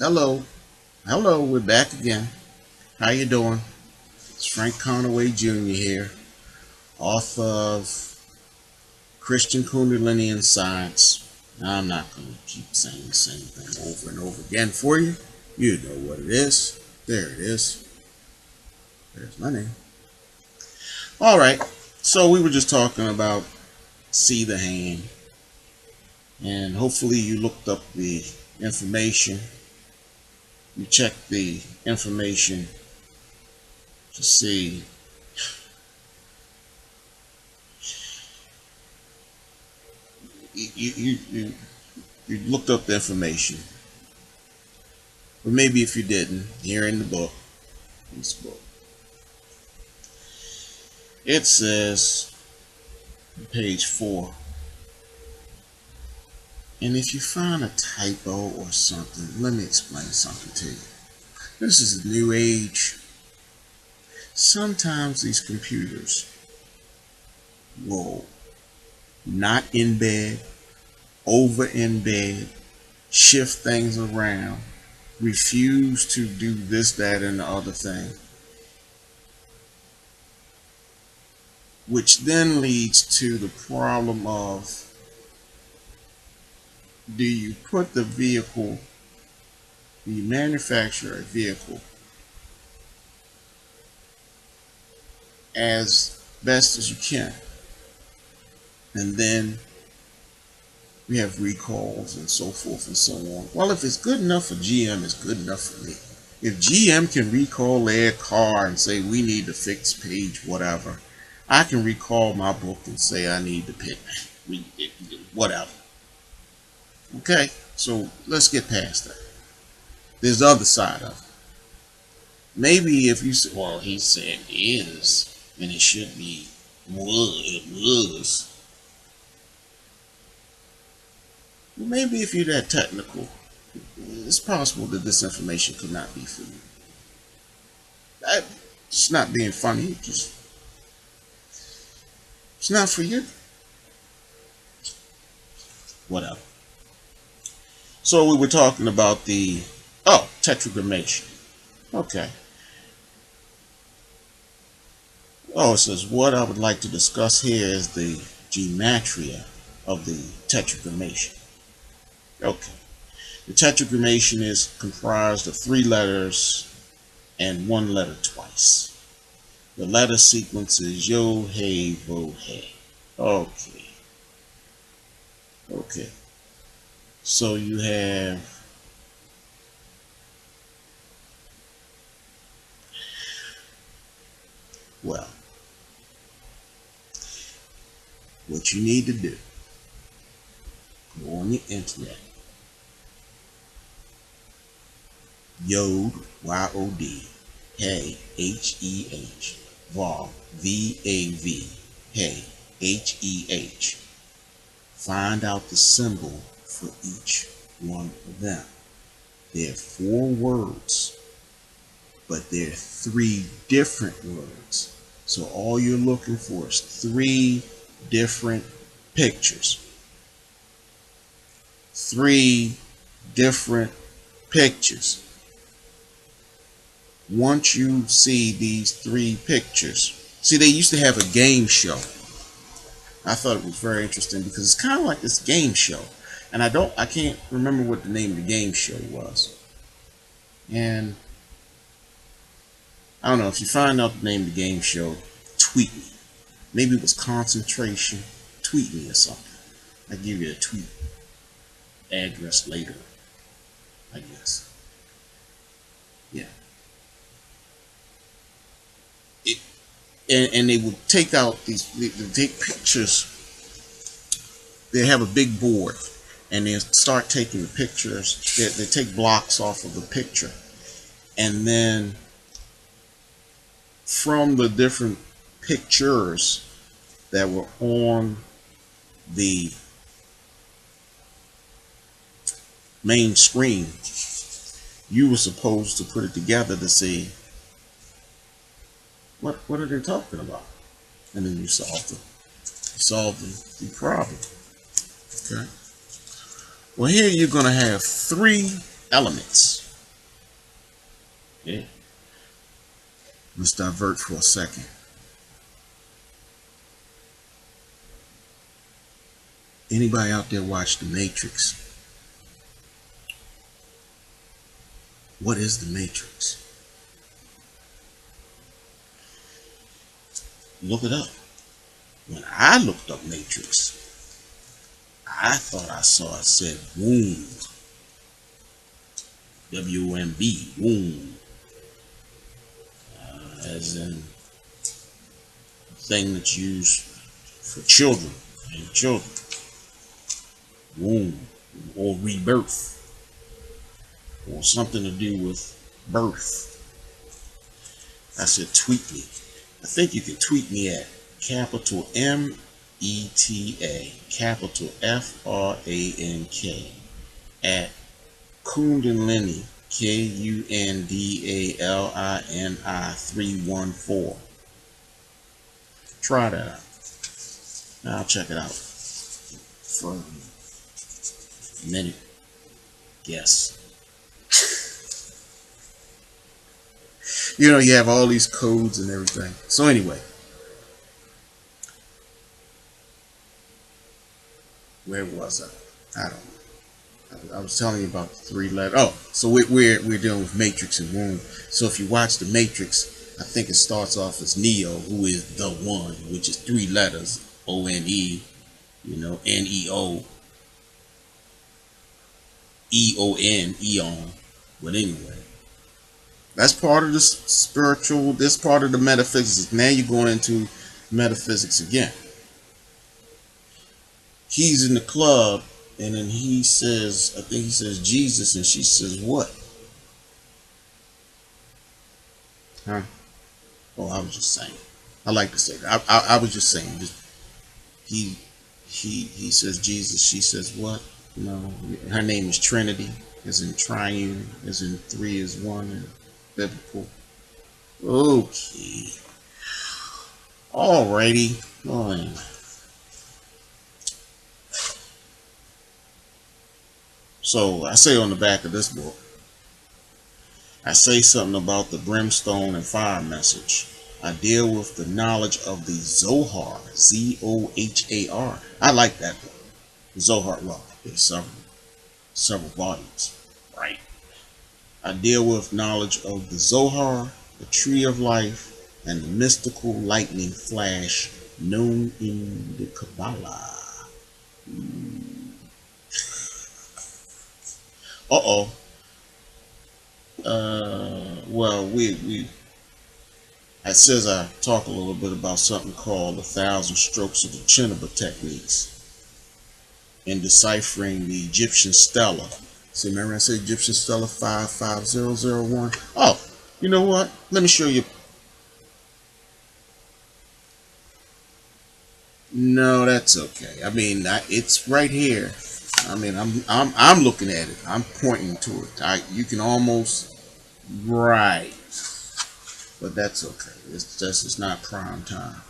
Hello, hello, we're back again. How you doing? It's Frank Conaway Jr. here, author of Christian Kundalini and Science. Now, I'm not going to keep saying the same thing over and over again for you. You know what it is. There it is. There's my name. All right, so we were just talking about see the hand, and hopefully you looked up the information. You checked the information to see you looked up the information, or maybe if you didn't, here in the book, this book, it says, page 4, and if you find a typo or something, let me explain something to you. This is a new age. Sometimes these computers will not in bed, over in bed, shift things around, refuse to do this, that, and the other thing, which then leads to the problem of, do you put the vehicle, do you manufacture a vehicle as best as you can, and then we have recalls and so forth and so on. Well, if it's good enough for GM, it's good enough for me. If GM can recall their car and say we need to fix page whatever, I can recall my book and say I need to pick whatever. Okay, so let's get past that. There's the other side of it. Maybe if you say, well, he said is, and it should be it was. Well, maybe if you're that technical, it's possible that this information could not be for you. It's not being funny, it's not for you. Whatever. So we were talking about the tetragrammation. Okay. It says what I would like to discuss here is the gematria of the tetragrammation. Okay. The tetragrammation is comprised of 3 letters and 1 letter twice. The letter sequence is yo, hey, vo, hey. Okay. Okay. So you have well, what you need to do, go on the internet, Yod, Y-O-D, hey, H-E-H, Vav, V-A-V, hey, H-E-H. Find out the symbol for each one of them. There are 4 words, but there are 3 different words. So all you're looking for is 3 different pictures. 3 different pictures. Once you see these 3 pictures, see, they used to have a game show. I thought it was very interesting because it's kind of like this game show, and I can't remember what the name of the game show was. And I don't know, if you find out the name of the game show, tweet me. Maybe it was concentration. Tweet me or something. I'll give you a tweet address later, I guess. Yeah. And they would take out they take pictures. They have a big board, and they start taking the pictures. They take blocks off of the picture, and then from the different pictures that were on the main screen, you were supposed to put it together to see what are they talking about, and then you solve the problem. Okay. Well, here you're going to have 3 elements. Yeah. Let's divert for a second. Anybody out there watch The Matrix? What is The Matrix? Look it up. When I looked up Matrix, I thought I saw it said womb. W-O-M-B, womb. As in thing that's used for children and children. Womb or rebirth or something to do with birth. I said tweet me. I think you can tweet me at capital META, capital FRANK, at Kundalini, KUNDALINI 314. Try that out. I'll check it out for a minute. Yes. You know, you have all these codes and everything. So anyway, where was I? I don't know. I was telling you about the three letters. Oh, so we're dealing with Matrix and womb. So if you watch the Matrix, I think it starts off as Neo, who is the one, which is three letters, O-N-E, you know, N-E-O, E-O-N, Eon. But anyway, that's part of the spiritual, this part of the metaphysics. Now you're going into metaphysics again. He's in the club, and then he says, I think he says Jesus, and she says what? Huh? Oh, I was just saying. I like to say that. I was just saying. He says Jesus, she says what? No, her name is Trinity, as in triune, as in three is one, and biblical. Okay. Alrighty. Oh, so I say on the back of this book, I say something about the brimstone and fire message. I deal with the knowledge of the Zohar, Z-O-H-A-R. I like that book. The Zohar, well, there's several volumes, right? I deal with knowledge of the Zohar, the Tree of Life, and the mystical lightning flash known in the Kabbalah. Uh-oh. Well, it says I talk a little bit about something called 1,000 strokes of the Chinaba techniques in deciphering the Egyptian stela. See, remember I said Egyptian stela 55001? Oh, you know what? Let me show you. No, that's okay. I mean, it's right here. I mean, I'm looking at it. I'm pointing to it. You can almost right, but that's okay. It's not prime time.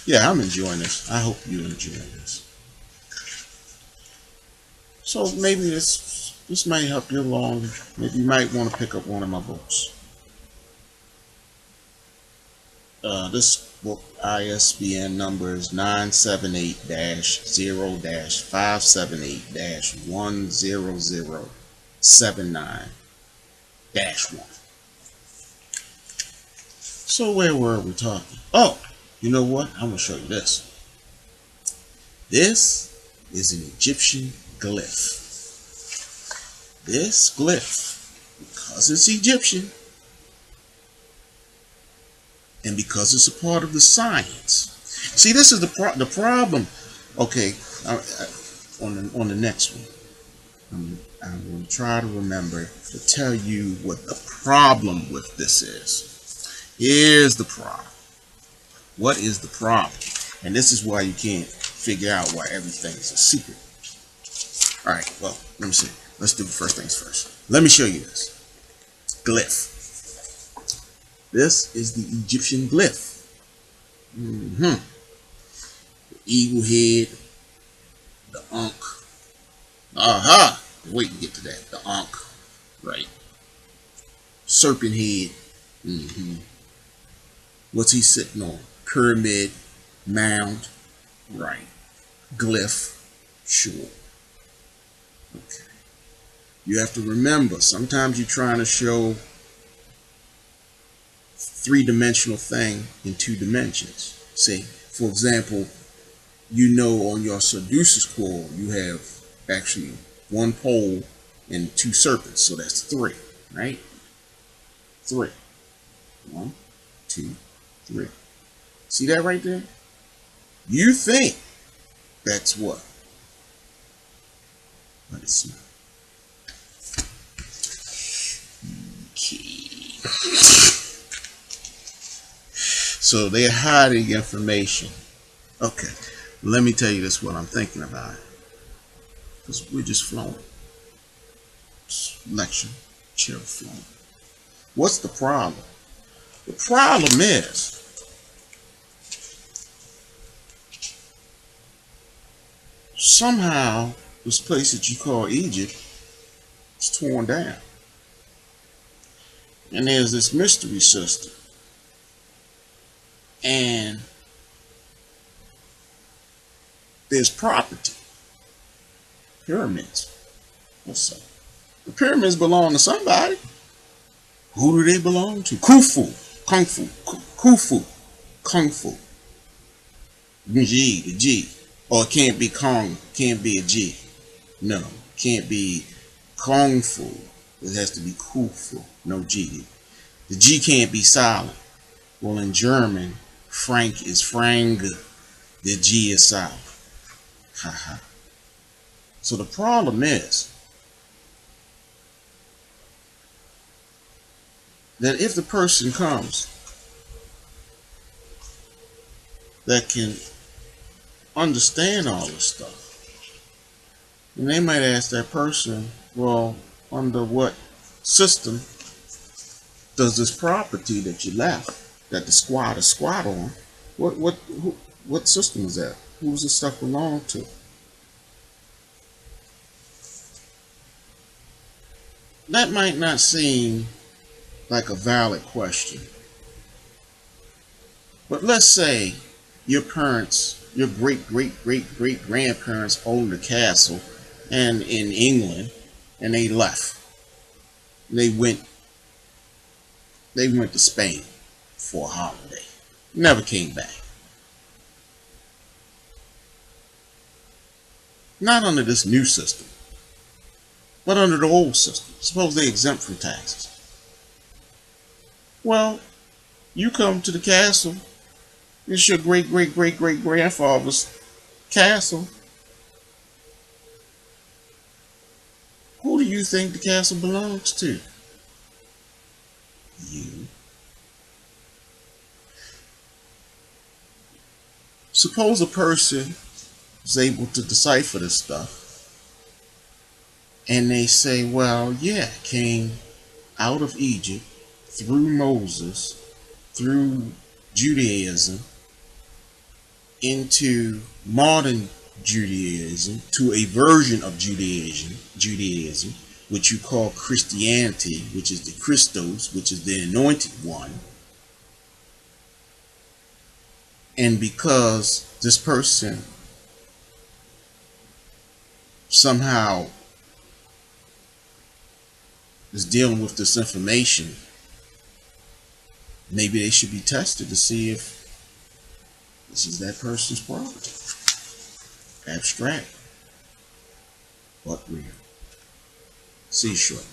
Yeah, I'm enjoying this. I hope you enjoy this. So maybe this might help you along. Maybe you might want to pick up one of my books. This book ISBN number is 978-0-578-10079-1. So where were we talking? Oh, you know what? I'm going to show you this. This is an Egyptian glyph. This glyph, because it's Egyptian, and because it's a part of the science. See, this is the problem. Okay, on the next one, I'm going to try to remember to tell you what the problem with this is. Here's the problem. What is the problem? And this is why you can't figure out why everything is a secret. All right, well, let me see. Let's do the first things first. Let me show you this. Glyph. This is the Egyptian glyph. The eagle head, the Ankh. Aha! Wait to get to that. The Ankh, Right. Serpent head. What's he sitting on? Pyramid, mound. Right. Glyph. Sure. Okay. You have to remember, sometimes you're trying to show three-dimensional thing in two dimensions. See, for example, you know on your Seducer's coil you have actually one pole and two serpents, so that's three, right? Three. One, two, three. See that right there? You think that's what? But it's not. Okay. So they're hiding information. Okay, let me tell you this, what I'm thinking about. Because we're just flowing. Lecture, chill, flowing. What's the problem? The problem is somehow this place that you call Egypt is torn down. And there's this mystery system. And there's property. Pyramids. What's up? The pyramids belong to somebody. Who do they belong to? Khufu. Kung Fu. Khufu. Kung Fu. G, the G. Or it can't be Kong. Can't be a G. No. Can't be Kung Fu. It has to be Khufu. No G. The G can't be silent. Well, in German, Frank is Frank. The G is silent. Haha. So the problem is that if the person comes that can understand all this stuff, and they might ask that person, well, under what system does this property that you left, that the squad is squat on, what system is that? Who's this stuff belong to? That might not seem like a valid question. But let's say your parents, your great grandparents owned a castle and in England, and they left. They went to Spain for a holiday. Never came back. Not under this new system, but under the old system. Suppose they exempt from taxes. Well, you come to the castle. It's your great grandfather's castle. Who do you think the castle belongs to? You. Suppose a person is able to decipher this stuff, and they say, well, yeah, came out of Egypt through Moses, through Judaism, into modern Judaism, to a version of Judaism, which you call Christianity, which is the Christos, which is the anointed one. And because this person somehow is dealing with this information, maybe they should be tested to see if this is that person's property. Abstract, but real. See you shortly.